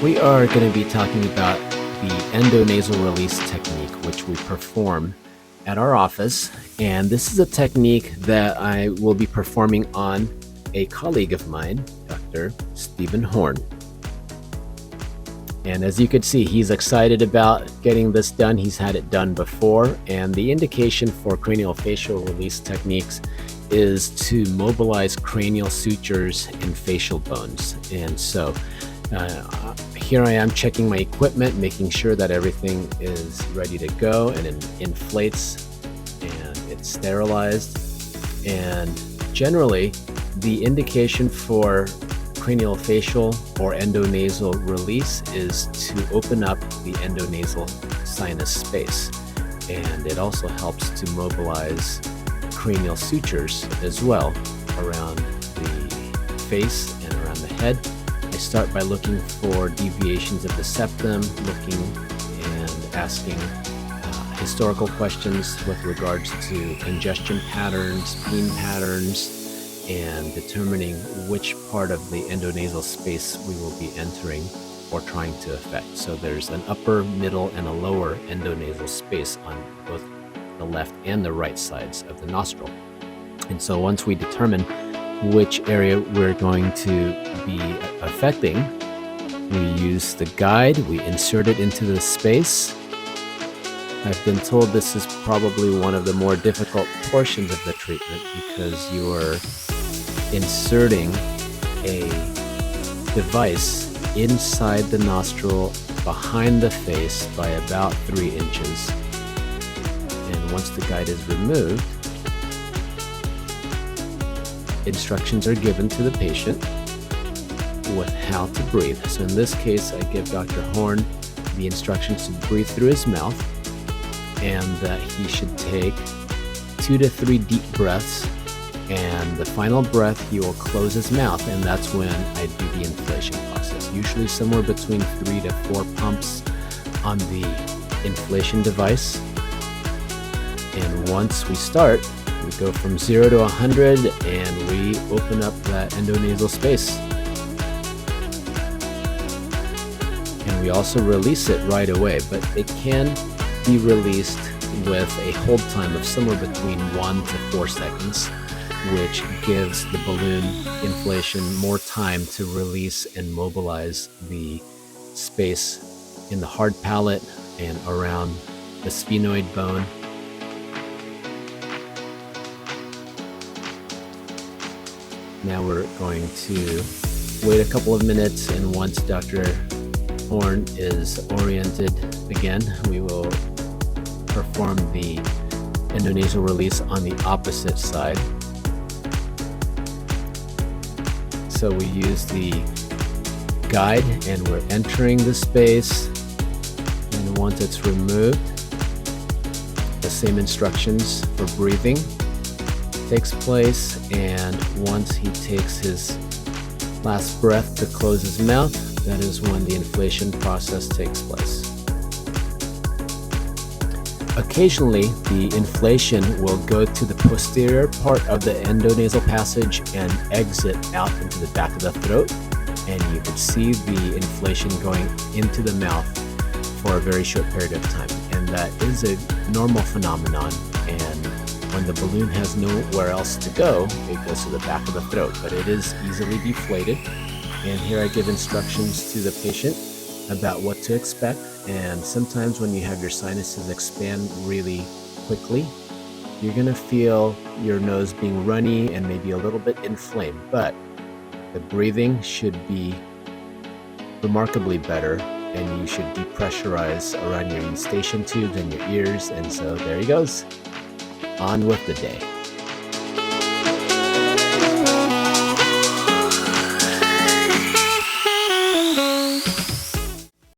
We are going to be talking about the endonasal release technique, which we perform at our office. And this is a technique that I will be performing on a colleague of mine, Dr. Stephen Horn. And as you can see, he's excited about getting this done. He's had it done before. And the indication for cranial facial release techniques is to mobilize cranial sutures and facial bones. And so here I am checking my equipment, making sure that everything is ready to go, and it inflates and it's sterilized. And generally, the indication for cranial facial or endonasal release is to open up the endonasal sinus space. And it also helps to mobilize cranial sutures as well around the face and around the head. I start by looking for deviations of the septum, looking and asking historical questions with regards to congestion patterns, pain patterns, and determining which part of the endonasal space we will be entering or trying to affect. So there's an upper, middle, and a lower endonasal space on both the left and the right sides of the nostril. And so once we determine which area we're going to be affecting, we use the guide, we insert it into the space. I've been told this is probably one of the more difficult portions of the treatment because you are inserting a device inside the nostril behind the face by about 3 inches. And once the guide is removed, instructions are given to the patient with how to breathe. So in this case, I give Dr. Horn the instructions to breathe through his mouth, and that he should take 2 to 3 deep breaths, and the final breath he will close his mouth, and that's when I do the inflation process, usually somewhere between 3 to 4 pumps on the inflation device. And once we start, we go from 0 to 100 and we open up that endonasal space. And we also release it right away, but it can be released with a hold time of somewhere between 1 to 4 seconds, which gives the balloon inflation more time to release and mobilize the space in the hard palate and around the sphenoid bone. Now we're going to wait a couple of minutes, and once Dr. Horn is oriented again, we will perform the endonasal release on the opposite side. So we use the guide and we're entering the space, and once it's removed, the same instructions for breathing takes place, and once he takes his last breath to close his mouth, that is when the inflation process takes place. Occasionally, the inflation will go to the posterior part of the endonasal passage and exit out into the back of the throat, and you can see the inflation going into the mouth for a very short period of time. And that is a normal phenomenon, and when the balloon has nowhere else to go, it goes to the back of the throat, but it is easily deflated. And here I give instructions to the patient about what to expect. And sometimes when you have your sinuses expand really quickly, you're going to feel your nose being runny and maybe a little bit inflamed, but the breathing should be remarkably better, and you should depressurize around your eustachian tubes and your ears. And so there he goes, on with the day.